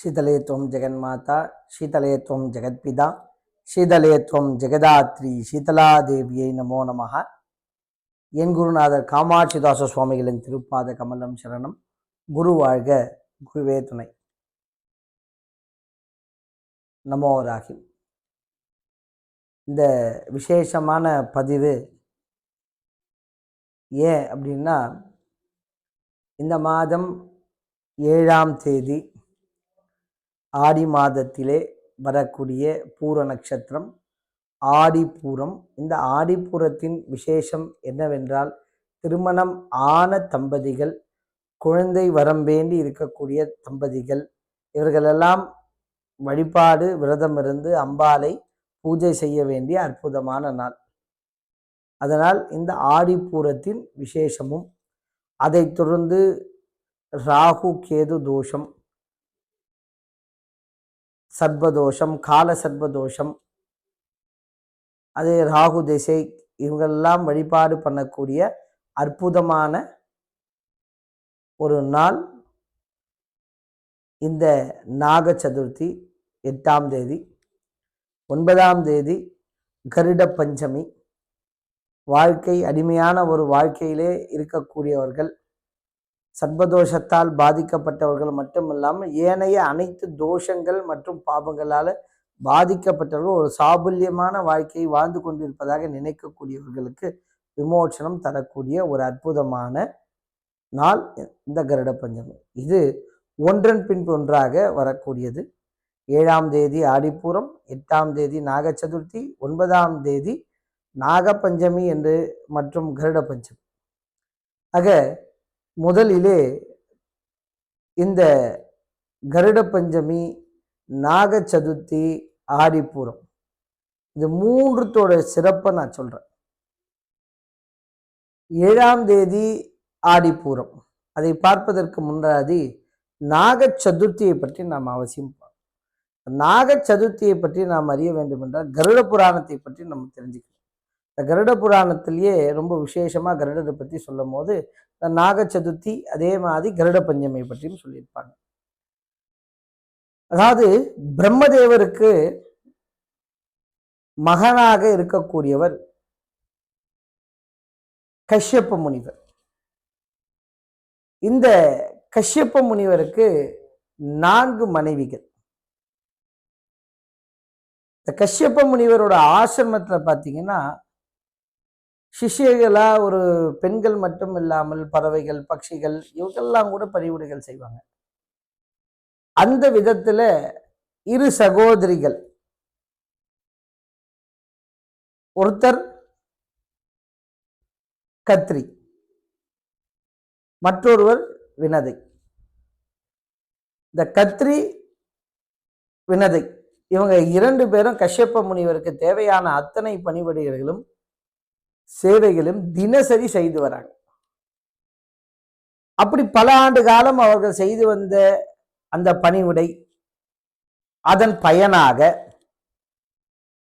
शीतले त्वं जगन्माता शीतले त्वं जगत्पिता शीतले त्वं जगदात्री शीतलादेविயை நமோ நமः. என் குருநாதர் காமாட்சிதாச சுவாமிகளின் திருப்பாத கமலம் சரணம். குரு வாழ்க, குருவே துணை. நமோ ராகி. இந்த விசேஷமான பதிவு ஏன் அப்படின்னா, இந்த மாதம் 7ஆம் தேதி ஆடி மாதத்திலே வரக்கூடிய பூர நட்சத்திரம் ஆடிப்பூரம். இந்த ஆடிப்பூரத்தின் விசேஷம் என்னவென்றால், திருமணம் ஆன தம்பதிகள், குழந்தை வரம் வேண்டி இருக்கக்கூடிய தம்பதிகள், இவர்களெல்லாம் வழிபாடு விரதம் இருந்து அம்பாளை பூஜை செய்ய வேண்டிய அற்புதமான நாள். அதனால் இந்த ஆடிப்பூரத்தின் விசேஷமும், அதைத் தொடர்ந்து ராகு கேது தோஷம், சர்பதோஷம், கால சர்பதோஷம், அதே ராகு திசை, இவங்களெல்லாம் வழிபாடு பண்ணக்கூடிய அற்புதமான ஒரு நாள் இந்த நாக சதுர்த்தி. 8ஆம் தேதி, 9ஆம் தேதி கருட பஞ்சமி. வாழ்க்கை அடிமையான ஒரு வாழ்க்கையிலே இருக்கக்கூடியவர்கள், சர்பதோஷத்தால் பாதிக்கப்பட்டவர்கள் மட்டுமில்லாமல் ஏனைய அனைத்து தோஷங்கள் மற்றும் பாபங்களால் பாதிக்கப்பட்டவர்கள் ஒரு சாபல்யமான வாழ்க்கையை வாழ்ந்து கொண்டிருப்பதாக நினைக்கக்கூடியவர்களுக்கு விமோசனம் தரக்கூடிய ஒரு அற்புதமான நாள் இந்த கருட பஞ்சமி. இது ஒன்றன் பின் ஒன்றாக வரக்கூடியது. 7ஆம் தேதி ஆடிப்பூரம், 8ஆம் தேதி நாக சதுர்த்தி, 9ஆம் தேதி நாக பஞ்சமி என்று மற்றும் கருட பஞ்சமி. ஆக முதலிலே இந்த கருட பஞ்சமி, நாக சதுர்த்தி, ஆடிப்பூரம், இது மூன்றுத்தோட சிறப்பை நான் சொல்றேன். 7ஆம் தேதி ஆடிப்பூரம், அதை பார்ப்பதற்கு முன்னாடி நாக சதுர்த்தியை பற்றி நாம் அவசியம் பார்ப்போம். நாக சதுர்த்தியை பற்றி நாம் அறிய வேண்டும் என்றால் கருட புராணத்தை பற்றி நம்ம தெரிஞ்சுக்கணும். இந்த கருட புராணத்திலேயே ரொம்ப விசேஷமாக கருடரை பற்றி சொல்லும் போது இந்த நாக சதுர்த்தி, அதே மாதிரி கருட பஞ்சமியை பற்றியும் சொல்லியிருப்பாங்க. அதாவது பிரம்மதேவருக்கு மகனாக இருக்கக்கூடியவர் கஷ்யப்ப முனிவர். இந்த கஷ்யப்ப முனிவருக்கு 4 மனைவிகள். இந்த கஷ்யப்ப முனிவரோட ஆசிரமத்தில் பார்த்தீங்கன்னா, சிஷ்யர்களா ஒரு பெண்கள் மட்டும் இல்லாமல் பறவைகள், பட்சிகள், இவங்கெல்லாம் கூட பணிவிடைகள் செய்வாங்க. அந்த விதத்துல 2 சகோதரிகள், ஒருத்தர் கத்ரி, மற்றொருவர் வினதை. இந்த கத்ரி, வினதை இவங்க 2 பேரும் கஷ்யப்ப முனிவருக்கு தேவையான அத்தனை பணிவிடைகளும் சேவைகளும் தினசரி செய்து வராங்க. அப்படி பல ஆண்டு காலம் அவர்கள் செய்து வந்த அந்த பணிவிடை, அதன் பயனாக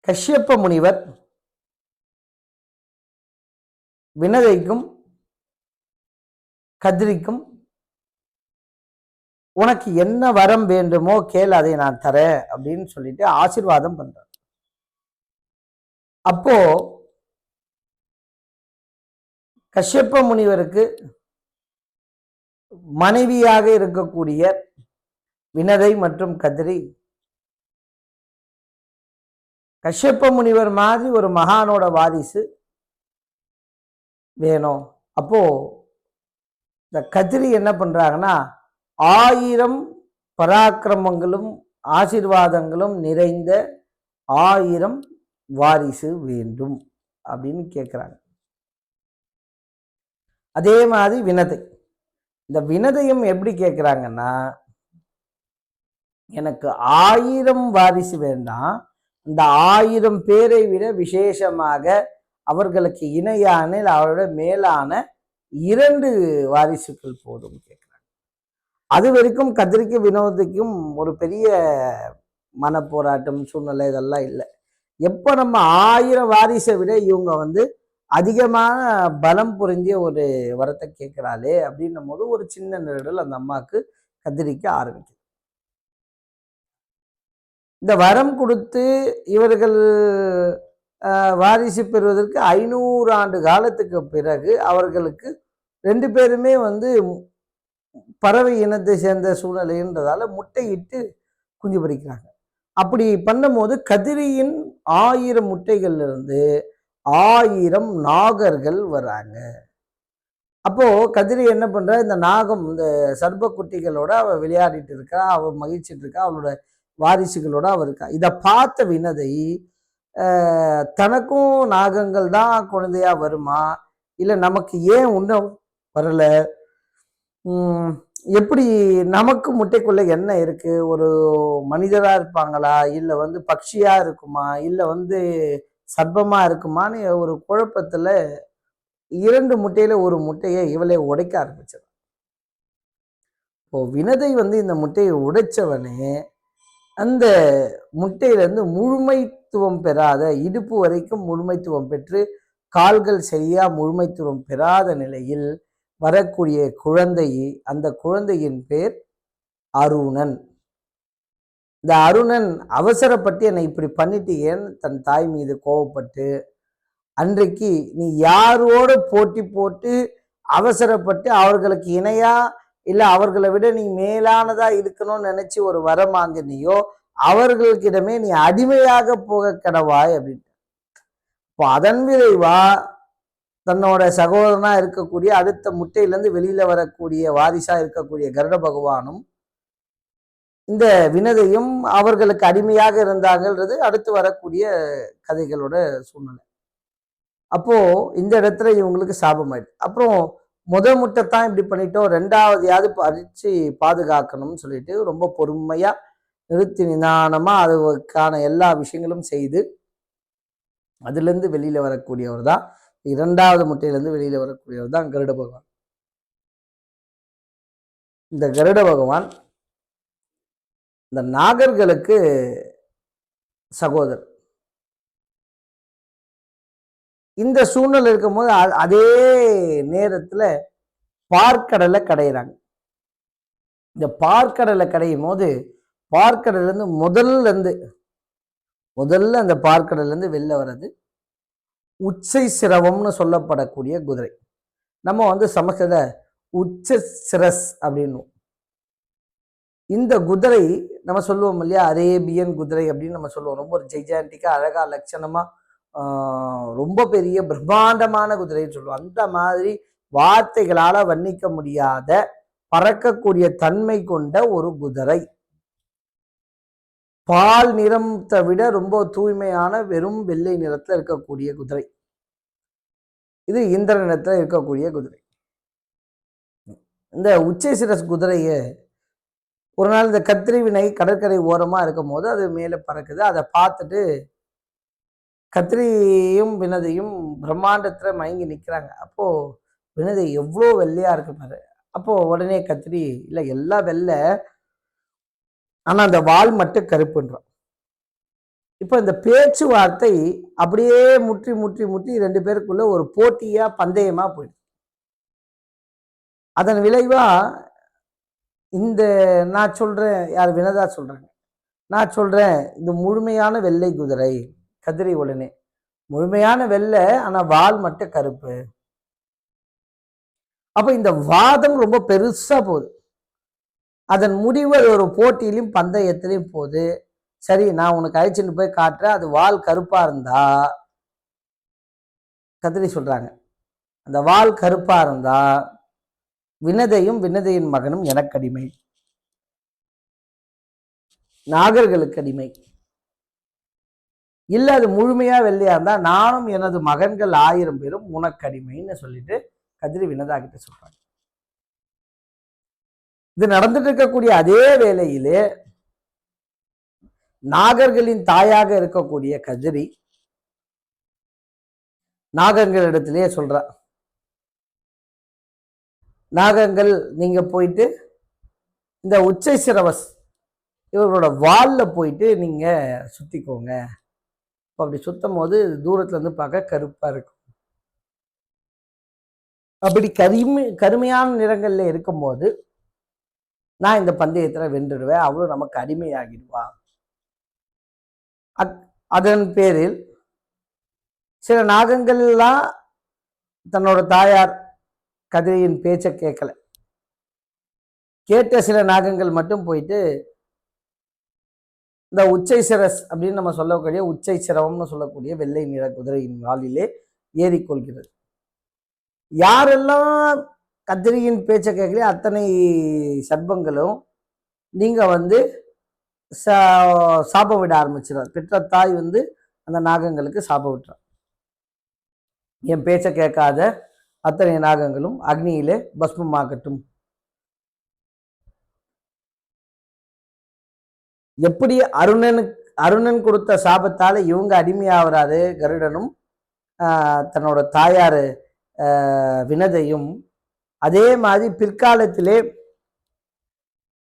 கஷ்யப்ப முனிவர் வினதைக்கும் கத்ரிக்கும், உனக்கு என்ன வரம் வேண்டுமோ கேள், அதை நான் தரேன் அப்படின்னு சொல்லிட்டு ஆசீர்வாதம் பண்றார். அப்போ கஷ்யப்ப முனிவருக்கு மனைவியாக இருக்கக்கூடிய வினதை மற்றும் கத்ரி, கஷ்யப்ப முனிவர் மாதிரி ஒரு மகானோட வாரிசு வேணும். அப்போ இந்த கத்ரி என்ன பண்றாங்கன்னா, 1000 பராக்கிரமங்களும் ஆசீர்வாதங்களும் நிறைந்த 1000 வாரிசு வேண்டும் அப்படின்னு கேட்குறாங்க. அதே மாதிரி வினதை, இந்த வினதையும் எப்படி கேட்குறாங்கன்னா, எனக்கு 1000 வாரிசு வேண்டாம், இந்த 1000 பேரை விட விசேஷமாக அவர்களுக்கு இணையான அவரோட மேலான 2 வாரிசுகள் போதும் கேட்குறாங்க. அது வரைக்கும் கத்ரிக்கு வினோதிக்கும் ஒரு பெரிய மனப்போராட்டம் சூழ்நிலை இதெல்லாம் இல்லை. எப்போ நம்ம 1000 வாரிசை விட இவங்க அதிகமான பலம் புரிந்திய ஒரு வரத்தை கேட்குறாளே அப்படின்னும் போது ஒரு சின்ன நெருடல் அந்த அம்மாவுக்கு கத்ரிக்கு ஆரம்பிக்குது. இந்த வரம் கொடுத்து இவர்கள் வாரிசு பெறுவதற்கு 500 ஆண்டு காலத்துக்கு பிறகு அவர்களுக்கு 2 பேருமே பறவை இனத்தை சேர்ந்த சூழ்நிலைன்றதால முட்டையிட்டு குஞ்சு பொரிக்கிறாங்க. அப்படி பண்ணும்போது கதிரியின் 1000 முட்டைகள்ல இருந்து 1000 நாகர்கள் வராங்க. அப்போ கதிரி என்ன பண்றா, இந்த நாகம் இந்த சர்ப்ப குட்டிகளோட அவ விளையாடிட்டு இருக்கா, அவ மகிழ்ச்சிட்டு இருக்கா, அவளோட வாரிசுகளோட அவ இருக்கா. இதை பார்த்த வினதை தனக்கும் நாகங்கள் தான் குழந்தையா வருமா, இல்லை நமக்கு ஏன் இன்னும் வரல, எப்படி நமக்கு முட்டைக்குள்ள என்ன இருக்கு, ஒரு மனிதரா இருப்பாங்களா, இல்லை பட்சியா இருக்குமா, இல்லை சர்ப்பமா இருக்குமான்னு ஒரு குழப்பத்துல 2 முட்டையில ஒரு முட்டையை இவளை உடைக்க ஆரம்பிச்சது. இப்போ வினதை இந்த முட்டையை உடைச்சவனே அந்த முட்டையிலிருந்து முழுமைத்துவம் பெறாத, இடுப்பு வரைக்கும் முழுமைத்துவம் பெற்று கால்கள் சரியா முழுமைத்துவம் பெறாத நிலையில் வரக்கூடிய குழந்தை, அந்த குழந்தையின் பேர் அருணன். இந்த அருணன் அவசரப்பட்டு என்னை இப்படி பண்ணிட்டு ஏன் தன் தாய் மீது கோவப்பட்டு, அன்றைக்கு நீ யாரோட போட்டி போட்டு அவசரப்பட்டு அவர்களுக்கு இணையா இல்லை அவர்களை விட நீ மேலானதா இருக்கணும்னு நினைச்சு ஒரு வரம் வாங்கினியோ அவர்களுக்கிடமே நீ அடிமையாக போக கடவாய் அப்படின்ட்டு. இப்போ அதன் விளைவா தன்னோட சகோதரனா இருக்கக்கூடிய அடுத்த முட்டையிலேருந்து வெளியில வரக்கூடிய வாரிசா இருக்கக்கூடிய கருட பகவானும் இந்த வினதையும் அவர்களுக்கு அடிமையாக இருந்தாங்கன்றது அடுத்து வரக்கூடிய கதைகளோட சூழ்நிலை. அப்போ இந்த இடத்துல இவங்களுக்கு சாபமாயிடுது. அப்புறம் முட்டை தான் இப்படி பண்ணிட்டோம், 2வதையாவது பறிச்சு பாதுகாக்கணும்னு சொல்லிட்டு ரொம்ப பொறுமையா நிறுத்தி நிதானமா அதுக்கான எல்லா விஷயங்களும் செய்து அதுலேருந்து வெளியில வரக்கூடியவர் தான், 2வது முட்டையிலேருந்து வெளியில வரக்கூடியவர் தான் கருட பகவான். இந்த கருட பகவான் இந்த நாகர்களுக்கு சகோதரர். இந்த சூழ்நிலை இருக்கும்போது அதே நேரத்துல பார்க்கடலை கடையிறாங்க. இந்த பார்க்கடலை கடையும் போது பார்க்கடல இருந்து முதல்ல அந்த பார்க்கடல இருந்து வெளில வர்றது உச்சை சிரவம்னு சொல்லப்படக்கூடிய குதிரை. நம்ம சமஸ்கிருத உச்ச சிரஸ் அப்படின்னு இந்த குதிரை நம்ம சொல்லுவோம் இல்லையா, அரேபியன் குதிரை அப்படின்னு நம்ம சொல்லுவோம். ரொம்ப ஒரு ஜெய்ஜாண்டிக்கா அழகா லட்சணமா ரொம்ப பெரிய பிரம்மாண்டமான குதிரைன்னு சொல்லுவோம். அந்த மாதிரி வார்த்தைகளால வர்ணிக்க முடியாத பறக்கக்கூடிய தன்மை கொண்ட ஒரு குதிரை. பால் நிறத்தை விட ரொம்ப தூய்மையான வெறும் வெள்ளை நிறத்துல இருக்கக்கூடிய குதிரை. இது இந்திர நிறத்துல இருக்கக்கூடிய குதிரை. இந்த உச்சை சிரஸ் குதிரைய ஒரு நாள் இந்த கத்திரி வினை கடற்கரை ஓரமா இருக்கும் போது அது மேல பறக்குது. அதை பார்த்துட்டு கத்திரியும் வினதையும் பிரம்மாண்டத்துல மயங்கி நிற்கிறாங்க. அப்போ வினதை எவ்வளோ வெள்ளையா இருக்கு பாரு. அப்போ உடனே கத்திரி, இல்லை எல்லாம் வெள்ளை, ஆனா அந்த வால் மட்டும் கருப்புன்றான். இப்போ இந்த பேச்சுவார்த்தை அப்படியே முற்றி முற்றி முற்றி 2 பேருக்குள்ள ஒரு போட்டியா பந்தயமா போயிடுது. அதன் விளைவா இந்த நான் சொல்றேன், யார் வினதா சொல்றாங்க, நான் சொல்றேன் இந்த முழுமையான வெள்ளை குதிரை. கதிரை உடனே முழுமையான வெள்ளை, ஆனா வால் மட்டும் கருப்பு. அப்ப இந்த வாதம் ரொம்ப பெருசா போகுது. அதன் முடிவு ஒரு போட்டியிலும் பந்தயத்திலையும் போகுது. சரி, நான் உனக்கு அழைச்சிட்டு போய் காட்டுறேன், அது வால் கருப்பா இருந்தா, கதிரி சொல்றாங்க, அந்த வால் கருப்பா இருந்தா வினதையும் வினதையின் மகனும் எனக்கு அடிமை, நாகர்களுக்கு அடிமை. இல்ல அது முழுமையா வெள்ளையா இருந்தா நானும் எனது மகன்கள் 1000 பேரும் உனக்கு அடிமைன்னு சொல்லிட்டு கதிரி வினதா கிட்ட சொல்றாங்க. இது நடந்துட்டு இருக்கக்கூடிய அதே வேளையிலே நாகர்களின் தாயாக இருக்கக்கூடிய கதிரி நாகங்களிடத்திலேயே சொல்றா, நாகங்கள் நீங்க போயிட்டு இந்த உச்சை சிரவஸ் இவர்களோட வால்ல போயிட்டு நீங்க சுத்திக்கோங்க. அப்படி சுத்தும் போது தூரத்துல இருந்து பார்க்க கருப்பா இருக்கும். அப்படி கருமையான நிறங்கள்ல இருக்கும்போது நான் இந்த பந்தயத்துல வென்றுடுவேன், அவளும் நமக்கு அடிமையாகிடுவா. அதன் பேரில் சில நாகங்கள்லாம் தன்னோட தாயார் கதிரியின் பேச்சை கேட்கல. கேட்ட சில நாகங்கள் மட்டும் போயிட்டு இந்த உச்சை சிரஸ் அப்படின்னு நம்ம சொல்லக்கூடிய உச்சை சிரவம்னு சொல்லக்கூடிய வெள்ளை நிற குதிரையின் வாலிலே ஏறிக்கொள்கிறது. யாரெல்லாம் கதிரியின் பேச்சை கேட்கலையோ அத்தனை சர்ப்பங்களும் நீங்க சாபம் விட ஆரம்பிச்சிடார். பெற்ற தாய் அந்த நாகங்களுக்கு சாபம் விட்டுறார். என் பேச்சை கேட்காத அத்தனை நாகங்களும் அக்னியிலே பஸ்மமாகட்டும். எப்படி அருணன் கொடுத்த சாபத்தால இவங்க அடிமையாகிறாரு கருடனும் தன்னோட தாயார் வினதையும், அதே மாதிரி பிற்காலத்திலே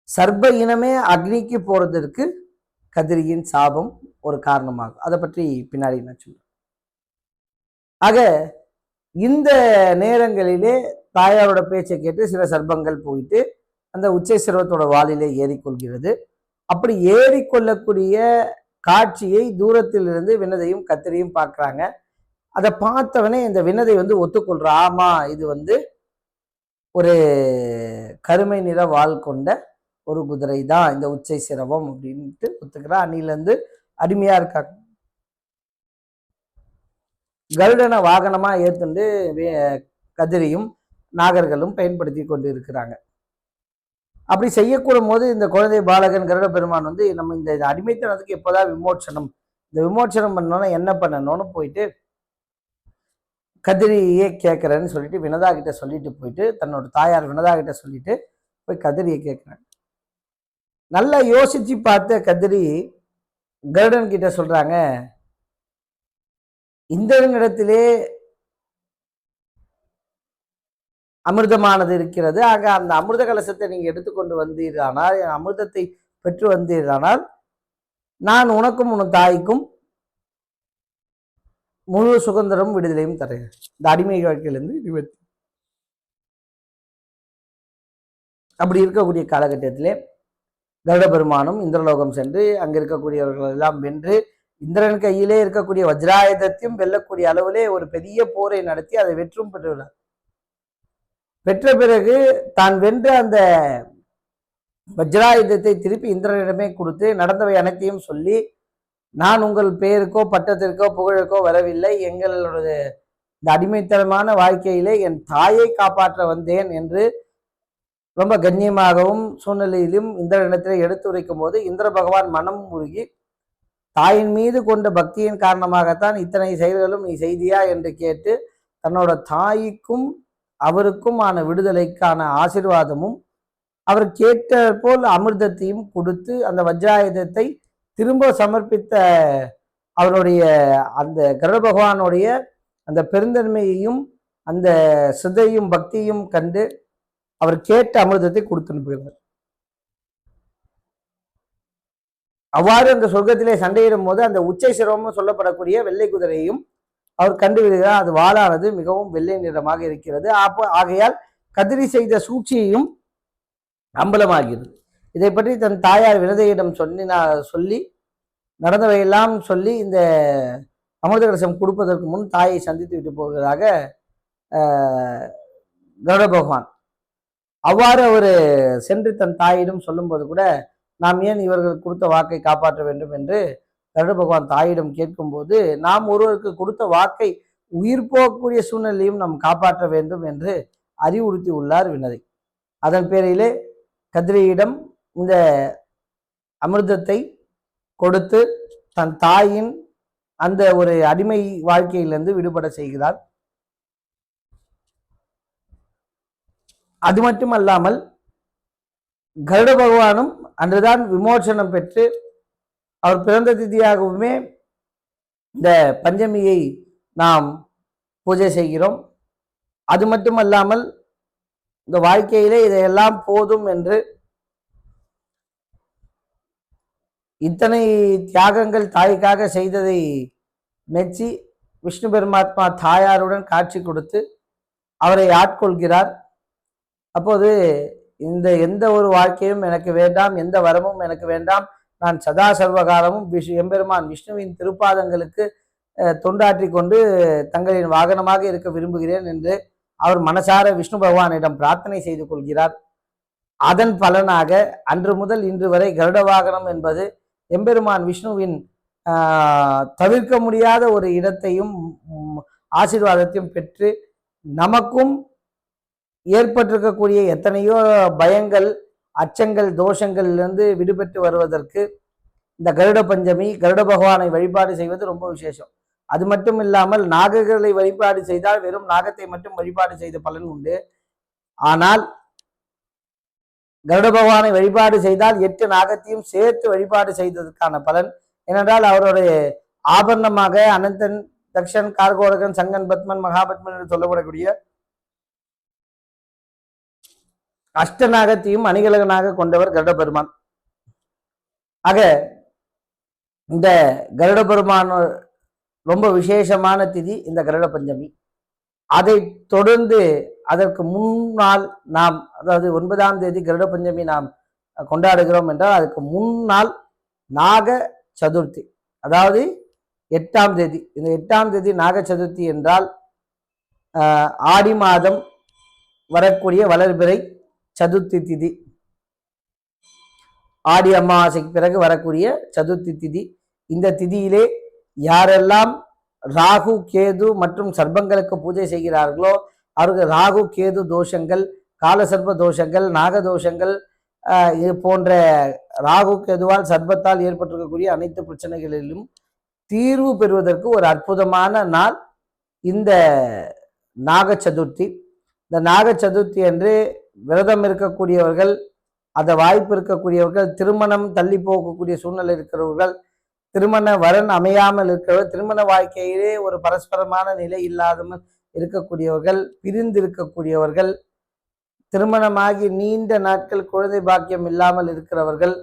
சர்ப்ப இனமே அக்னிக்கு போறதற்கு கதிரியின் சாபம் ஒரு காரணமாகும். அதை பற்றி பின்னாடி நான் சொல்றேன். ஆக இந்த நேரங்களிலே தாயாரோட பேச்சை கேட்டு சில சர்ப்பங்கள் போயிட்டு அந்த உச்சை சிரவத்தோட வாலிலே ஏறிக்கொள்கிறது. அப்படி ஏறிக்கொள்ளக்கூடிய காட்சியை தூரத்திலிருந்து வினதையும் கத்திரியும் பார்க்குறாங்க. அதை பார்த்தவனே இந்த வினதை ஒத்துக்கொள்ற, ஆமா இது ஒரு கருமை நிற வால் கொண்ட ஒரு குதிரை தான் இந்த உச்சை சிரவம் அப்படின்ட்டு ஒத்துக்கிறா. அன்னிலிருந்து அடிமையா இருக்காங்க. கருடனை வாகனமா ஏத்துண்டு கதிரியும் நாகர்களும் பயன்படுத்தி கொண்டு இருக்கிறாங்க. அப்படி செய்யக்கூடும் போது இந்த குழந்தை பாலகன் கருட பெருமான் நம்ம இந்த அடிமைத்தனத்துக்கு எப்போதான் விமோச்சனம், இந்த விமோச்சனம் பண்ணோன்னா என்ன பண்ணணும்னு போயிட்டு கதிரியே கேட்குறேன்னு சொல்லிட்டு வினதா கிட்ட சொல்லிட்டு போயிட்டு தன்னோட தாயார் வினதா கிட்ட சொல்லிட்டு போய் கதிரியை கேட்குறேன். நல்லா யோசிச்சு பார்த்த கதிரி கருடன் கிட்ட சொல்றாங்க, இந்திரனிடத்திலே அமிர்தமானது இருக்கிறது. ஆக அந்த அமிர்த கலசத்தை நீங்க எடுத்துக்கொண்டு வந்தீரானால், அமிர்தத்தை பெற்று வந்தீரானால் நான் உனக்கும் உன் தாய்க்கும் முழு சுதந்திரம் விடுதலையும் தரேன். இந்த அடிமை வாழ்க்கையிலிருந்து விடுபட்டு அப்படி இருக்கக்கூடிய காலகட்டத்திலே கருட பெருமானும் இந்திரலோகம் சென்று அங்க இருக்கக்கூடியவர்கள் எல்லாம் வென்று இந்திரன் கையிலே இருக்கக்கூடிய வஜ்ராயுதத்தையும் வெல்லக்கூடிய அளவிலே ஒரு பெரிய போரை நடத்தி அதை வெற்றும் பெற்றுள்ளார். பெற்ற பிறகு தான் வென்ற அந்த வஜ்ராயுதத்தை திருப்பி இந்திரனிடமே கொடுத்து நடந்தவை அனைத்தையும் சொல்லி, நான் உங்கள் பெயருக்கோ பட்டத்திற்கோ புகழுக்கோ வரவில்லை, எங்களோட இந்த அடிமைத்தனமான வாழ்க்கையிலே என் தாயை காப்பாற்ற வந்தேன் என்று ரொம்ப கண்ணியமாகவும் சூழ்நிலையிலும் இந்திரனிடத்திலே எடுத்துரைக்கும் போது இந்திர பகவான் மனம் உருகி, தாயின் மீது கொண்ட பக்தியின் காரணமாகத்தான் இத்தனை செயல்களும் நீ செய்தியா என்று கேட்டு தன்னோட தாய்க்கும் அவருக்கும் ஆன விடுதலைக்கான ஆசீர்வாதமும் அவர் கேட்ட போல் அமிர்தத்தையும் கொடுத்து அந்த வஜ்ராயுதத்தை திரும்ப சமர்ப்பித்த அவருடைய அந்த கருட பகவானுடைய அந்த பெருந்தன்மையையும் அந்த சிதையும் பக்தியும் கண்டு அவர் கேட்ட அமிர்தத்தை கொடுத்து அனுப்புகிறார். அவ்வாறு அந்த சொர்க்கத்திலே சண்டையிடும் போது அந்த உச்சை சிரவம் சொல்லப்படக்கூடிய வெள்ளை குதிரையும் அவர் கண்டுவிடுகிறார். அது வாளானது மிகவும் வெள்ளை நிறமாக இருக்கிறது. ஆகையால் கதிரி செய்த சூழ்ச்சியையும் அம்பலமாகிறது. இதை பற்றி தன் தாயார் வினதையிடம் சொல்லி நடந்தவையெல்லாம் சொல்லி இந்த அமிர்த கலசம் கொடுப்பதற்கு முன் தாயை சந்தித்து விட்டு போவதாக கருட பகவான் அவ்வாறு அவர் சென்று தன் தாயிடம் சொல்லும்போது கூட, நாம் ஏன் இவர்கள் கொடுத்த வாக்கை காப்பாற்ற வேண்டும் என்று கருட பகவான் தாயிடம் கேட்கும்போது, நாம் ஒருவருக்கு கொடுத்த வாக்கை உயிர் போகக்கூடிய சூழ்நிலையும் நாம் காப்பாற்ற வேண்டும் என்று அறிவுறுத்தி உள்ளார் வினதை. அதன் பேரிலே கதிரியிடம் இந்த அமிர்தத்தை கொடுத்து தன் தாயின் அந்த ஒரு அடிமை வாழ்க்கையிலிருந்து விடுபட செய்கிறார். அது மட்டுமல்லாமல் கருட பகவானும் அன்றுதான் விமோசனம் பெற்று அவர் பிறந்த திதியாகவுமே இந்த பஞ்சமியை நாம் பூஜை செய்கிறோம். அது மட்டுமல்லாமல் இந்த வாழ்க்கையிலே இதையெல்லாம் போதும் என்று இத்தனை தியாகங்கள் தாய்க்காக செய்ததை மெச்சி விஷ்ணு பெருமாத்மா தாயாருடன் காட்சி கொடுத்து அவரை ஆட்கொள்கிறார். அப்போது இந்த எந்த ஒரு வாழ்க்கையும் எனக்கு வேண்டாம், எந்த வரமும் எனக்கு வேண்டாம், நான் சதா சர்வகாலமும் எம்பெருமான் விஷ்ணுவின் திருப்பாதங்களுக்கு தொண்டாற்றி கொண்டு தங்களின் வாகனமாக இருக்க விரும்புகிறேன் என்று அவர் மனசார விஷ்ணு பகவானிடம் பிரார்த்தனை செய்து கொள்கிறார். அதன் பலனாக அன்று முதல் இன்று வரை கருட வாகனம் என்பது எம்பெருமான் விஷ்ணுவின் தவிர்க்க முடியாத ஒரு இடத்தையும் ஆசீர்வாதத்தையும் பெற்று நமக்கும் ஏற்பட்டிருக்கக்கூடிய எத்தனையோ பயங்கள், அச்சங்கள், தோஷங்கள்லேருந்து விடுபட்டு வருவதற்கு இந்த கருட பஞ்சமி கருட பகவானை வழிபாடு செய்வது ரொம்ப விசேஷம். அது மட்டும் இல்லாமல் நாகர்களை வழிபாடு செய்தால் வெறும் நாகத்தை மட்டும் வழிபாடு செய்த பலன் உண்டு. ஆனால் கருட பகவானை வழிபாடு செய்தால் 8 நாகத்தையும் சேர்த்து வழிபாடு செய்ததற்கான பலன். ஏனென்றால் அவருடைய ஆபரணமாக அனந்தன், தக்ஷன், கார்கோடகன், சங்கன், பத்மன், மகாபத்மன் என்று சொல்லப்படக்கூடிய அஷ்டநாகத்தையும் அணிகலகனாக கொண்டவர் கருட பெருமான். ஆக இந்த கருட பெருமான் ரொம்ப விசேஷமான திதி இந்த கருட பஞ்சமி. அதை தொடர்ந்து அதற்கு முன்னாள் நாம், அதாவது 9ஆம் தேதி கருட பஞ்சமி நாம் கொண்டாடுகிறோம் என்றால் அதுக்கு முன்னாள் நாக சதுர்த்தி, அதாவது 8ஆம் தேதி. இந்த 8ஆம் தேதி நாக சதுர்த்தி என்றால் ஆடி மாதம் வரக்கூடிய வளர்பிறை சதுர்த்தி திதி, ஆடி அமாவாசைக்கு பிறகு வரக்கூடிய சதுர்த்தி திதி. இந்த திதியிலே யாரெல்லாம் ராகு, கேது மற்றும் சர்ப்பங்களுக்கு பூஜை செய்கிறார்களோ அவர்கள் ராகு, கேது தோஷங்கள், காலசர்ப்ப தோஷங்கள், நாக தோஷங்கள், இது போன்ற ராகு கேதுவால் சர்ப்பத்தால் ஏற்பட்டிருக்கக்கூடிய அனைத்து பிரச்சனைகளிலும் தீர்வு பெறுவதற்கு ஒரு அற்புதமான நாள் இந்த நாக சதுர்த்தி. இந்த நாக சதுர்த்தி அன்று விரதம் இருக்கக்கூடியவர்கள், அந்த வாய்ப்பு இருக்கக்கூடியவர்கள், திருமணம் தள்ளி போகக்கூடிய சூழ்நிலை இருக்கிறவர்கள், திருமண வரன் அமையாமல் இருக்கிறவர்கள், திருமண வாழ்க்கையிலே ஒரு பரஸ்பரமான நிலை இல்லாமல் இருக்கக்கூடியவர்கள், பிரிந்து இருக்கக்கூடியவர்கள், திருமணமாகி நீண்ட நாட்கள் குழந்தை பாக்கியம் இல்லாமல் இருக்கிறவர்கள்,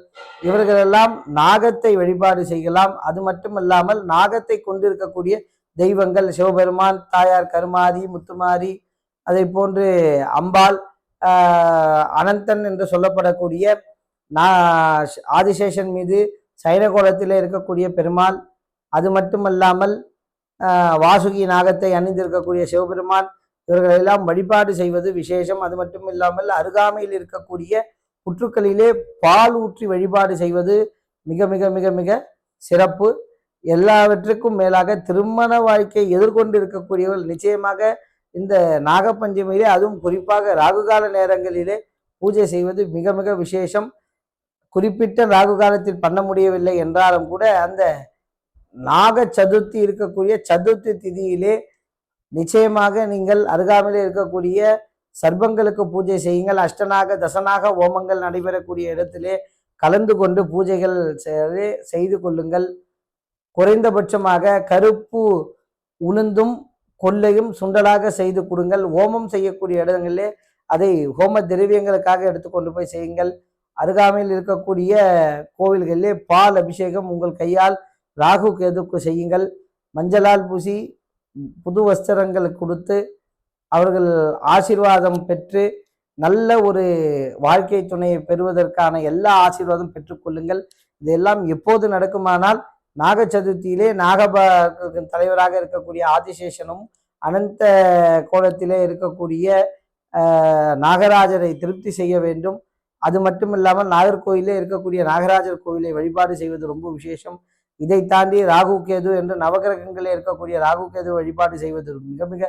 இவர்களெல்லாம் நாகத்தை வழிபாடு செய்யலாம். அது மட்டுமல்லாமல் நாகத்தை கொண்டிருக்கக்கூடிய தெய்வங்கள் சிவபெருமான், தாயார் கருமாரி, முத்துமாரி, அதை போன்று அம்பாள், அனந்தன் என்று சொல்லப்படக்கூடிய ஆதிசேஷன் மீது சைனகோலத்திலே இருக்கக்கூடிய பெருமாள், அது மட்டுமல்லாமல் வாசுகி நாகத்தை அணிந்திருக்கக்கூடிய சிவபெருமான், இவர்களெல்லாம் வழிபாடு செய்வது விசேஷம். அது மட்டும் இல்லாமல் அருகாமையில் இருக்கக்கூடிய புற்றுக்களிலே பால் ஊற்றி வழிபாடு செய்வது மிக மிக மிக மிக சிறப்பு. எல்லாவற்றுக்கும் மேலாக திருமண வாழ்க்கை எதிர்கொண்டு இருக்கக்கூடியவர்கள் நிச்சயமாக இந்த நாகப்பஞ்சமியிலே, அதுவும் குறிப்பாக ராகுகால நேரங்களிலே பூஜை செய்வது மிக மிக விசேஷம். குறிப்பிட்ட ராகு காலத்தில் பண்ண முடியவில்லை என்றாலும் கூட அந்த நாக சதுர்த்தி இருக்கக்கூடிய சதுர்த்தி திதியிலே நிச்சயமாக நீங்கள் அருகாமையில் இருக்கக்கூடிய சர்ப்பங்களுக்கு பூஜை செய்யுங்கள். அஷ்டநாக தசநாக ஓமங்கள் நடைபெறக்கூடிய இடத்திலே கலந்து கொண்டு பூஜைகள் செய்து கொள்ளுங்கள். குறைந்தபட்சமாக கருப்பு உளுந்தும் கொள்ளையும் சுண்டலாக செய்து கொடுங்கள். ஹோமம் செய்யக்கூடிய இடங்களிலே அதை ஹோம திரவியங்களுக்காக எடுத்துக்கொண்டு போய் செய்யுங்கள். அருகாமையில் இருக்கக்கூடிய கோவில்களிலே பால் அபிஷேகம் உங்கள் கையால் ராகு கேதுக்கு செய்யுங்கள். மஞ்சளால் பூசி புது வஸ்திரங்கள் கொடுத்து அவர்கள் ஆசீர்வாதம் பெற்று நல்ல ஒரு வாழ்க்கை துணையை பெறுவதற்கான எல்லா ஆசீர்வாதம் பெற்றுக்கொள்ளுங்கள். இதெல்லாம் எப்போது நடக்குமானால் நாக சதுர்த்தியிலே தலைவராக இருக்கக்கூடிய ஆதிசேஷனும் அனந்த கோலத்திலே இருக்கக்கூடிய நாகராஜரை திருப்தி செய்ய வேண்டும். அது மட்டும் இல்லாமல் நாகர்கோயிலே இருக்கக்கூடிய நாகராஜர் கோயிலை வழிபாடு செய்வது ரொம்ப விசேஷம். இதை தாண்டி ராகு கேது என்று நவகிரகங்களே இருக்கக்கூடிய ராகு கேது வழிபாடு செய்வது மிக மிக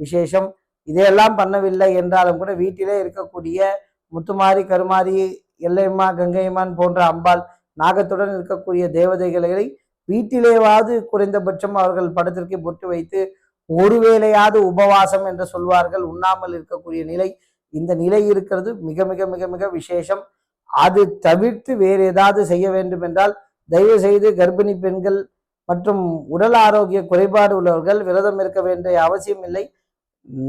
விசேஷம். இதையெல்லாம் பண்ணவில்லை என்றாலும் கூட வீட்டிலே இருக்கக்கூடிய முத்துமாரி, கருமாரி, எல்லையம்மா, கங்கையம்மான் போன்ற அம்பாள், நாகத்துடன் இருக்கக்கூடிய தேவதைகளை வீட்டிலேவாது குறைந்தபட்சம் அவர்கள் படத்திற்கு பொட்டு வைத்து ஒருவேளையாவது உபவாசம் என்று சொல்வார்கள், உண்ணாமல் இருக்கக்கூடிய நிலை, இந்த நிலை இருக்கிறது மிக மிக மிக மிக விசேஷம். அது தவிர்த்து வேறு ஏதாவது செய்ய வேண்டும் என்றால் தயவு செய்து கர்ப்பிணி பெண்கள் மற்றும் உடல் ஆரோக்கிய குறைபாடு உள்ளவர்கள் விரதம் இருக்க வேண்டிய அவசியம் இல்லை.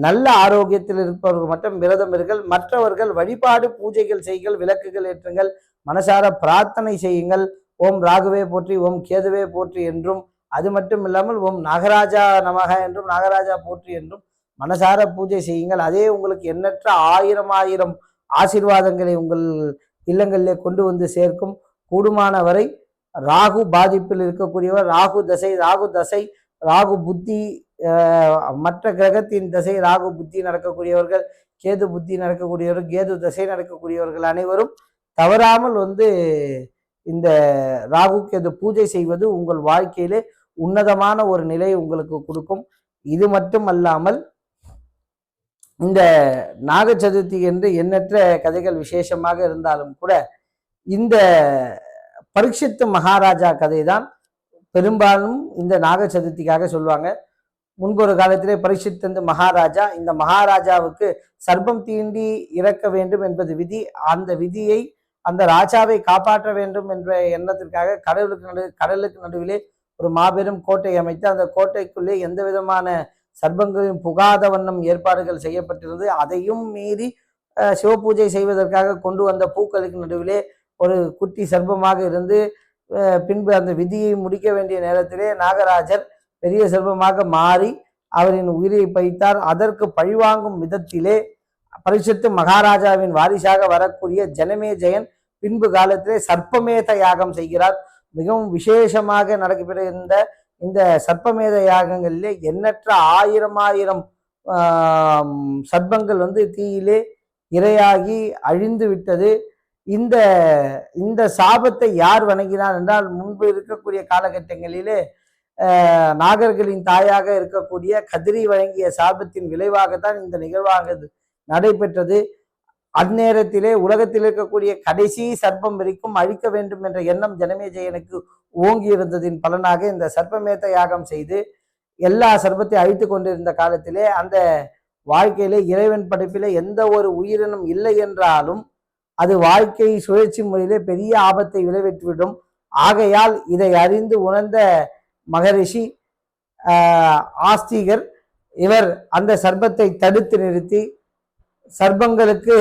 நல்ல ஆரோக்கியத்தில் இருப்பவர்கள் மட்டும் விரதம் இருங்கள். மற்றவர்கள் வழிபாடு பூஜைகள் செய்யுங்கள், விளக்குகள் ஏற்றுங்கள், மனசார பிரார்த்தனை செய்யுங்கள். ஓம் ராகுவே போற்றி, ஓம் கேதுவே போற்றி என்றும், அது மட்டும் இல்லாமல் ஓம் நாகராஜா நமக என்றும், நாகராஜா போற்றி என்றும் மனசார பூஜை செய்யுங்கள். அதே உங்களுக்கு எண்ணற்ற ஆயிரம் ஆசீர்வாதங்களை உங்கள் இல்லங்களிலே கொண்டு வந்து சேர்க்கும். கூடுமான வரை ராகு பாதிப்பில் இருக்கக்கூடியவர், ராகு தசை, ராகு புத்தி, மற்ற கிரகத்தின் தசை ராகு புத்தி நடக்கக்கூடியவர்கள், கேது புத்தி நடக்கக்கூடியவர்கள், கேது தசை நடக்கக்கூடியவர்கள் அனைவரும் தவறாமல் இந்த ராகு கேது பூஜை செய்வது உங்கள் வாழ்க்கையிலே உன்னதமான ஒரு நிலையை உங்களுக்கு கொடுக்கும். இது மட்டும் அல்லாமல் இந்த நாக சதுர்த்தி என்று எண்ணற்ற கதைகள் விசேஷமாக இருந்தாலும் கூட இந்த பரீட்சித்து மகாராஜா கதை தான் பெரும்பாலும் இந்த நாக சதுர்த்திக்காக சொல்லுவாங்க. முன்பொரு காலத்திலே பரீட்சித்து மகாராஜா, இந்த மகாராஜாவுக்கு சர்ப்பம் தீண்டி இறக்க வேண்டும் என்பது விதி. அந்த விதியை, அந்த ராஜாவை காப்பாற்ற வேண்டும் என்ற எண்ணத்திற்காக கடலுக்கு நடுவிலே ஒரு மாபெரும் கோட்டை அமைத்து அந்த கோட்டைக்குள்ளே எந்த விதமான சர்ப்பங்களையும் புகாத வண்ணம் ஏற்பாடுகள் செய்யப்பட்டிருந்தது. அதையும் மீறி சிவபூஜை செய்வதற்காக கொண்டு வந்த பூக்களுக்கு நடுவிலே ஒரு குட்டி சர்ப்பமாக இருந்து பின்பு அந்த விதியை முடிக்க வேண்டிய நேரத்திலே நாகராஜர் பெரிய சர்ப்பமாக மாறி அவரின் உயிரை பறித்தார். அதற்கு பழிவாங்கும் விதத்திலே பரீட்சித்து மகாராஜாவின் வாரிசாக வரக்கூடிய ஜனமேஜயன் பின்பு காலத்திலே சர்ப்பமேத யாகம் செய்கிறார். மிகவும் விசேஷமாக நடைபெறுகின்ற இந்த சர்ப்பமேத யாகங்களிலே எண்ணற்ற ஆயிரம் சர்ப்பங்கள் தீயிலே இரையாகி அழிந்து விட்டது. இந்த சாபத்தை யார் வணங்கினார் என்றால், முன்பு இருக்கக்கூடிய காலகட்டங்களிலே நாகர்களின் தாயாக இருக்கக்கூடிய கதிரி வழங்கிய சாபத்தின் விளைவாகத்தான் இந்த நிகழ்வாக நடைபெற்றது. அந்நேரத்திலே உலகத்தில் இருக்கக்கூடிய கடைசி சர்ப்பம் வரைக்கும் அழிக்க வேண்டும் என்ற எண்ணம் ஜனமேஜயனுக்கு ஓங்கி இருந்ததின் பலனாக இந்த சர்ப்பமேத யாகம் செய்து எல்லா சர்ப்பத்தை அழித்து கொண்டிருந்த காலத்திலே அந்த வாழ்க்கையிலே இறைவன் படைப்பிலே எந்த ஒரு உயிரினம் இல்லை என்றாலும் அது வாழ்க்கை சுழற்சி முறையிலே பெரிய ஆபத்தை விளைவித்துவிடும். ஆகையால் இதை அறிந்து உணர்ந்த மகரிஷி ஆஸ்திகர் இவர் அந்த சர்ப்பத்தை தடுத்து நிறுத்தி சர்ப்பங்களுக்கு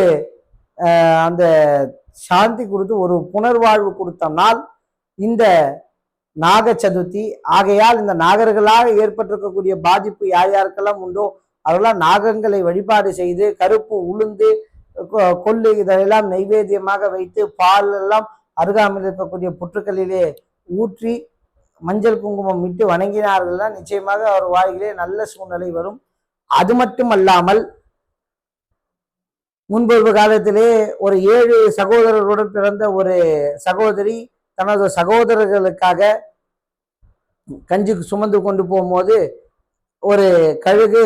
அந்த சாந்தி கொடுத்து ஒரு புனர்வாழ்வு கொடுத்த நாள் இந்த நாக சதுர்த்தி. ஆகையால் இந்த நாகர்களாக ஏற்பட்டிருக்கக்கூடிய பாதிப்பு யார் யாருக்கெல்லாம் உண்டோ அவர்களாம் நாகங்களை வழிபாடு செய்து கருப்பு உளுந்து கொள்ளு இதெல்லாம் நைவேத்தியமாக வைத்து பால் எல்லாம் அருகாமையில் இருக்கக்கூடிய புற்றுக்களிலே ஊற்றி மஞ்சள் குங்குமம் விட்டு வணங்கினார்கள்னா நிச்சயமாக அவர் வாழ்க்கையிலே நல்ல சூழ்நிலை வரும். அது மட்டும் அல்லாமல் முன்பொரு காலத்திலே ஒரு 7 சகோதரர்களுடன் பிறந்த ஒரு சகோதரி தனது சகோதரர்களுக்காக கஞ்சி சுமந்து கொண்டு போகும்போது ஒரு கழுகு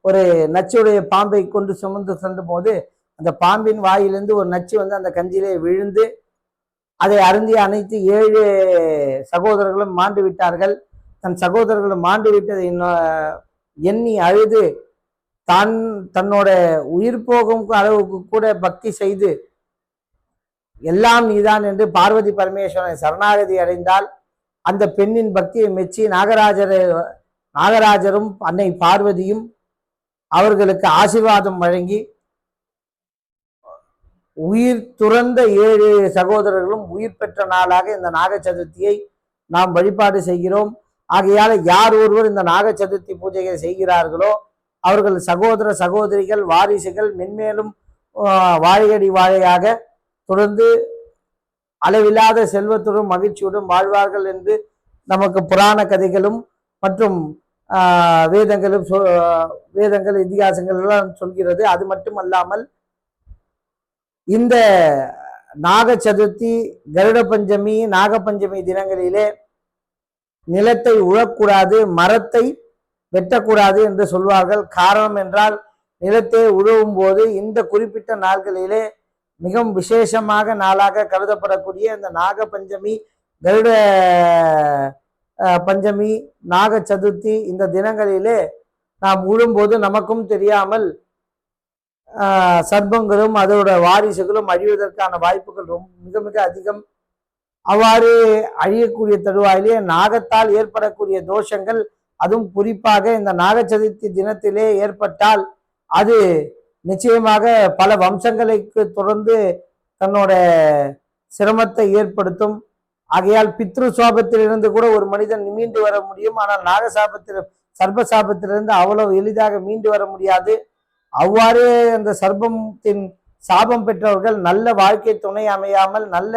ஒரு நச்சுடைய பாம்பை கொண்டு சுமந்து சென்ற போது அந்த பாம்பின் வாயிலிருந்து ஒரு நச்சு அந்த கஞ்சியிலே விழுந்து அதை அருந்திய அனைத்து 7 சகோதரர்களும் மாண்டு விட்டார்கள். தன் சகோதரர்களும் மாண்டு விட்டதை எண்ணி அழுது தன்னோட உயிர் போகும் அளவுக்கு கூட பக்தி செய்து எல்லாம் நீதான் என்று பார்வதி பரமேஸ்வரனை சரணாகதி அடைந்தால் அந்த பெண்ணின் பக்தியை மெச்சி நாகராஜரும் அன்னை பார்வதியும் அவர்களுக்கு ஆசீர்வாதம் வழங்கி உயிர் துறந்த 7 சகோதரர்களும் உயிர் பெற்ற நாளாக இந்த நாக சதுர்த்தியை நாம் வழிபாடு செய்கிறோம். ஆகையால் யார் ஒருவர் இந்த நாக சதுர்த்தி பூஜையை செய்கிறார்களோ அவர்கள் சகோதர சகோதரிகள் வாரிசுகள் மென்மேலும் வாழையடி வாழையாக தொடர்ந்து அளவில்லாத செல்வத்துடன் மகிழ்ச்சியுடன் வாழ்வார்கள் என்று நமக்கு புராண கதைகளும் மற்றும் வேதங்கள் இதிகாசங்கள் எல்லாம் சொல்கிறது. அது மட்டுமல்லாமல் இந்த நாக சதுர்த்தி கருட பஞ்சமி நாக பஞ்சமி தினங்களிலே நிலத்தை உழக்கூடாது, மரத்தை வெட்டக்கூடாது என்று சொல்வார்கள். காரணம் என்றால் நிலத்தை உழவும் போது இந்த குறிப்பிட்ட நாட்களிலே மிகவும் விசேஷமாக நாளாக கருதப்படக்கூடிய இந்த நாக பஞ்சமி கருட பஞ்சமி நாக சதுர்த்தி இந்த தினங்களிலே நாம் உழும்போது நமக்கும் தெரியாமல் சர்ப்பங்களும் அதோட வாரிசுகளும் அழிவதற்கான வாய்ப்புகள் மிக மிக அதிகம். அவ்வாறு அழியக்கூடிய தருவாயிலே நாகத்தால் ஏற்படக்கூடிய தோஷங்கள், அதுவும் குறிப்பாக இந்த நாக சதுர்த்தி தினத்திலே ஏற்பட்டால் அது நிச்சயமாக பல வம்சங்களுக்கு தொடர்ந்து தன்னோட சிரமத்தை ஏற்படுத்தும். ஆகையால் பித்ரு சாபத்திலிருந்து கூட ஒரு மனிதன் மீண்டு வர முடியும். ஆனால் சர்ப்ப சாபத்திலிருந்து அவ்வளவு எளிதாக மீண்டு வர முடியாது. அவ்வாறு அந்த சர்ப்பத்தின் சாபம் பெற்றவர்கள் நல்ல வாழ்க்கை துணை அமையாமல், நல்ல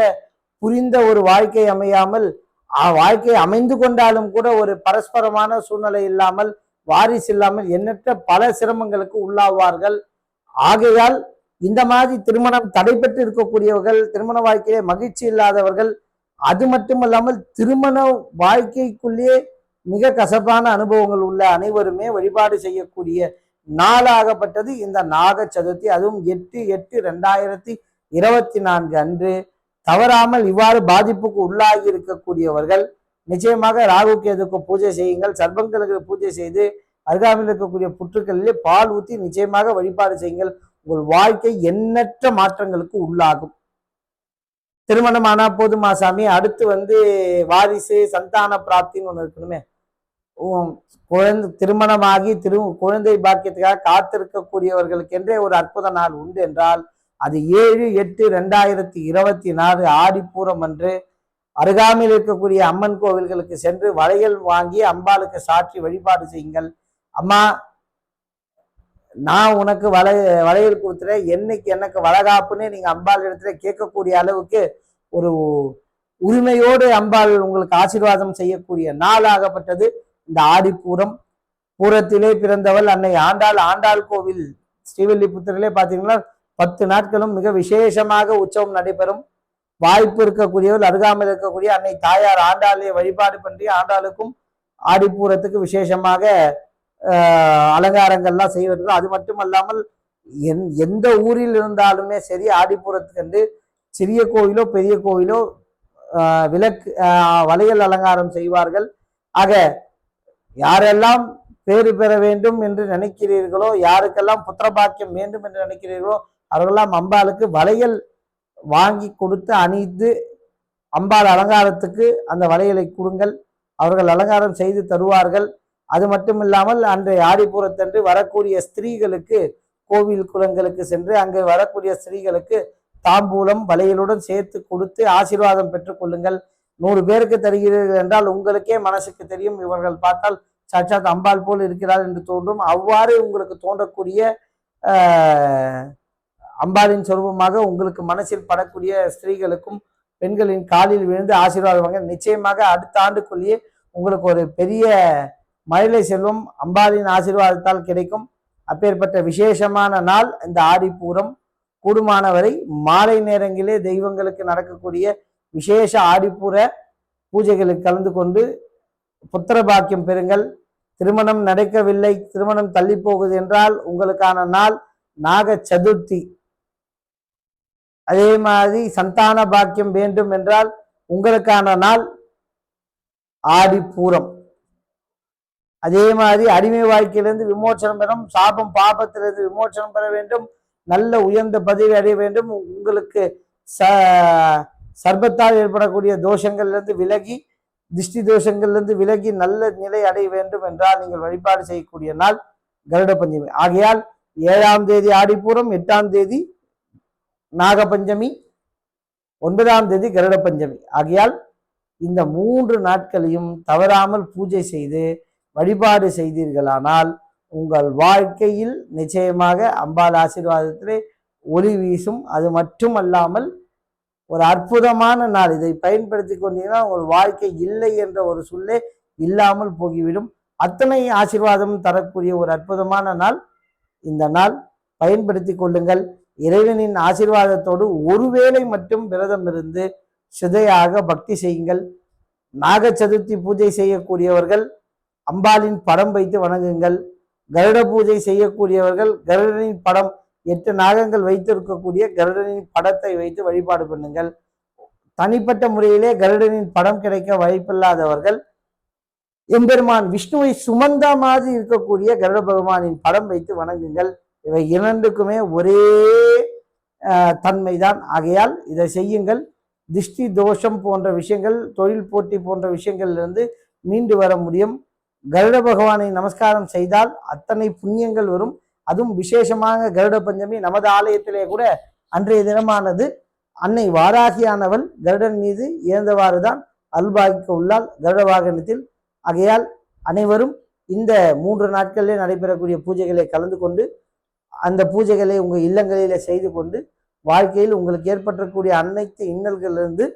புரிந்த ஒரு வாழ்க்கை அமையாமல் வாழ்க்கை அமைந்து கொண்டாலும் கூட ஒரு பரஸ்பரமான சூழ்நிலை இல்லாமல், வாரிசு இல்லாமல் எண்ணற்ற பல சிரமங்களுக்கு உள்ளாவார்கள். ஆகையால் இந்த மாதிரி திருமணம் தடைபெற்று இருக்கக்கூடியவர்கள், திருமண வாழ்க்கையிலே மகிழ்ச்சி இல்லாதவர்கள், அது மட்டுமல்லாமல் திருமண வாழ்க்கைக்குள்ளேயே மிக கசப்பான அனுபவங்கள் உள்ள அனைவருமே வழிபாடு செய்யக்கூடிய நாளாகப்பட்டது இந்த நாக சதுர்த்தி. அதுவும் 8/8/2024 அன்று தவறாமல் இவ்வாறு பாதிப்புக்கு உள்ளாகி இருக்கக்கூடியவர்கள் நிச்சயமாக ராகு கேதுக்கு பூஜை செய்யுங்கள். சர்ப்பங்களுக்கு பூஜை செய்து அருகாமையில் இருக்கக்கூடிய புற்றுக்களிலே பால் ஊற்றி நிச்சயமாக வழிபாடு செய்யுங்கள். உங்கள் வாழ்க்கை எண்ணற்ற மாற்றங்களுக்கு உள்ளாகும். திருமணமானா போதுமா சாமி, அடுத்து வாரிசு சந்தான பிராப்தின்னு ஒண்ணு இருக்கணுமே. குழந்தை திருமணமாகி குழந்தை பாக்கியத்துக்காக காத்திருக்கக்கூடியவர்களுக்கென்றே ஒரு அற்புத நாள் உண்டு என்றால் அது 7/8/2024 ஆடிப்பூரம் அன்று அருகாமையில் இருக்கக்கூடிய அம்மன் கோவில்களுக்கு சென்று வளையல் வாங்கி அம்பாளுக்கு சாற்றி வழிபாடு செய்யுங்கள். அம்மா, நான் உனக்கு வளையல் கொடுத்துறேன், என்னைக்கு எனக்கு வளகாப்புன்னு நீங்க அம்பாள் இடத்துல கேட்கக்கூடிய அளவுக்கு ஒரு உரிமையோடு அம்பாள் உங்களுக்கு ஆசீர்வாதம் செய்யக்கூடிய நாளாகப்பட்டது இந்த ஆடிப்பூரம். பூரத்திலே பிறந்தவள் அன்னை ஆண்டாள். ஆண்டாள் கோவில் ஸ்ரீவில்லிபுத்தூரிலே பார்த்தீங்கன்னா 10 நாட்களும் மிக விசேஷமாக உற்சவம் நடைபெறும். வாய்ப்பு இருக்கக்கூடியவர்கள் அருகாமையில் இருக்கக்கூடிய அன்னை தாயார் ஆண்டாளை வழிபாடு பண்ணி ஆண்டாளுக்கும் ஆடிப்பூரத்துக்கு விசேஷமாக அலங்காரங்கள்லாம் செய்வதற்கு. அது மட்டுமல்லாமல் எந்த ஊரில் இருந்தாலுமே சரி, ஆடிப்பூரத்துக்கு என்று சிறிய கோயிலோ பெரிய கோயிலோ விளக்கு வளையல் அலங்காரம் செய்வார்கள். ஆக யாரெல்லாம் பேறு பெற வேண்டும் என்று நினைக்கிறீர்களோ, யாருக்கெல்லாம் புத்திரபாக்கியம் வேண்டும் என்று நினைக்கிறீர்களோ, அவர்களெல்லாம் அம்பாளுக்கு வளையல் வாங்கி கொடுத்து அணிந்து அம்பாள் அலங்காரத்துக்கு அந்த வளையலை கொடுங்கள். அவர்கள் அலங்காரம் செய்து தருவார்கள். அது மட்டும் இல்லாமல் அன்றைய ஆடிப்பூரத்தன்று வரக்கூடிய ஸ்திரீகளுக்கு கோவில் குளங்களுக்கு சென்று அங்கு வரக்கூடிய ஸ்திரீகளுக்கு தாம்பூலம் வளையலுடன் சேர்த்து கொடுத்து ஆசீர்வாதம் பெற்றுக் கொள்ளுங்கள். 100 பேருக்கு தருகிறீர்கள் என்றால் உங்களுக்கே மனசுக்கு தெரியும், இவர்கள் பார்த்தால் சாட்சாத் அம்பாள் போல் இருக்கிறார் என்று தோன்றும். அவ்வாறு உங்களுக்கு தோன்றக்கூடிய அம்பாளின் சொரூபமாக உங்களுக்கு மனசில் படக்கூடிய ஸ்திரீகளுக்கும் பெண்களின் காலில் விழுந்து ஆசீர்வாதம் வாங்க. நிச்சயமாக அடுத்த ஆண்டுக்குள்ளேயே உங்களுக்கு ஒரு பெரிய மழலை செல்வம் அம்பாளின் ஆசீர்வாதத்தால் கிடைக்கும். அப்பேற்பட்ட விசேஷமான நாள் இந்த ஆடிப்பூரம். கூடுமானவரை மாலை நேரங்களே தெய்வங்களுக்கு நடக்கக்கூடிய விசேஷ ஆடிப்பூர பூஜைகளில் கலந்து கொண்டு புத்திர பாக்கியம் பெறுங்கள். திருமணம் நடக்கவில்லை, திருமணம் தள்ளி போகுது என்றால் உங்களுக்கான நாள் நாக சதுர்த்தி. அதே மாதிரி சந்தான பாக்கியம் வேண்டும் என்றால் உங்களுக்கான நாள் ஆடிப்பூரம். அதே மாதிரி அடிமை வாழ்க்கையிலிருந்து விமோச்சனம் பெறும், சாபம் பாபத்திலிருந்து விமோச்சனம் பெற வேண்டும், நல்ல உயர்ந்த பதவி அடைய வேண்டும், உங்களுக்கு சர்பத்தால் ஏற்படக்கூடிய தோஷங்கள்லிருந்து விலகி, திருஷ்டி தோஷங்கள்லிருந்து விலகி நல்ல நிலை அடைய வேண்டும் என்றால் நீங்கள் வழிபாடு செய்யக்கூடிய நாள் கருட பஞ்சமி. ஆகையால் 7ஆம் தேதி ஆடிப்பூரம், 8ஆம் தேதி நாகபஞ்சமி, 9ஆம் தேதி கருட பஞ்சமி. ஆகையால் இந்த 3 நாட்களையும் தவறாமல் பூஜை செய்து வழிபாடு செய்தீர்களானால் உங்கள் வாழ்க்கையில் நிச்சயமாக அம்பாள் ஆசீர்வாதத்திலே ஒளி வீசும். அது மட்டுமல்லாமல் ஒரு அற்புதமான நாள். இதை பயன்படுத்தி கொண்டீங்கன்னா உங்கள் வாழ்க்கை இல்லை என்ற ஒரு சொல்லே இல்லாமல் போகிவிடும். அத்தனை ஆசீர்வாதம் தரக்கூடிய ஒரு அற்புதமான நாள் இந்த நாள். பயன்படுத்தி கொள்ளுங்கள். இறைவனின் ஆசீர்வாதத்தோடு ஒருவேளை மட்டும் விரதம் இருந்து சிதையாக பக்தி செய்யுங்கள். நாக சதுர்த்தி பூஜை செய்யக்கூடியவர்கள் அம்பாளின் படம் வைத்து வணங்குங்கள். கருட பூஜை செய்யக்கூடியவர்கள் கருடனின் படம் 8 நாகங்கள் வைத்திருக்கக்கூடிய கருடனின் படத்தை வைத்து வழிபாடு பண்ணுங்கள். தனிப்பட்ட முறையிலே கருடனின் படம் கிடைக்க வாய்ப்பில்லாதவர்கள் எம்பெருமான் விஷ்ணுவை சுமந்த மாதிரி இருக்கக்கூடிய கருட பகவானின் படம் வைத்து வணங்குங்கள். இவை இரண்டுக்குமே ஒரே தன்மைதான். ஆகையால் இதை செய்யுங்கள். திருஷ்டி தோஷம் போன்ற விஷயங்கள், தொழில் போட்டி போன்ற விஷயங்கள்லிருந்து மீண்டு வர முடியும். கருட பகவானை நமஸ்காரம் செய்தால் அத்தனை புண்ணியங்கள் வரும். அதுவும் விசேஷமாக கருட பஞ்சமி நமது ஆலயத்திலே கூட அன்றைய தினமானது அன்னை வாராகியானவள் கருடன் மீது இழந்தவாறு தான் அல்பாகிக்க உள்ளால் கருட வாகனத்தில். ஆகையால் அனைவரும் இந்த 3 நாட்களிலே நடைபெறக்கூடிய பூஜைகளை கலந்து கொண்டு அந்த பூஜைகளை உங்கள் இல்லங்களிலே செய்து கொண்டு வாழ்க்கையில் உங்களுக்கு ஏற்பட்டக்கூடிய அனைத்து இன்னல்களிலிருந்து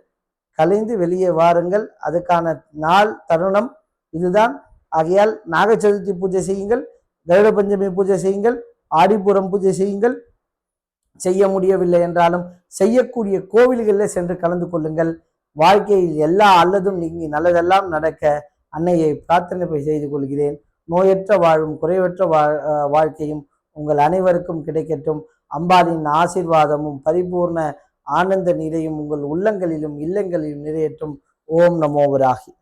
கலைந்து வெளியே வாருங்கள். அதுக்கான நாள் தருணம் இதுதான். ஆகையால் நாக சதுர்த்தி பூஜை செய்யுங்கள், கருட பஞ்சமி பூஜை செய்யுங்கள், ஆடிப்பூரம் பூஜை செய்யுங்கள். செய்ய முடியவில்லை என்றாலும் செய்யக்கூடிய கோவில்களில் சென்று கலந்து கொள்ளுங்கள். வாழ்க்கையில் எல்லா அல்லதும் நீங்கி நல்லதெல்லாம் நடக்க அன்னையை பிரார்த்தனை செய்து கொள்கிறேன். நோயற்ற வாழும் குறைவற்ற வாழ்க்கையும் உங்கள் அனைவருக்கும் கிடைக்கட்டும். அம்பாளின் ஆசீர்வாதமும் பரிபூர்ண ஆனந்த நிறையும் உங்கள் உள்ளங்களிலும் இல்லங்களிலும் நிறையட்டும். ஓம் நமோ வராகி.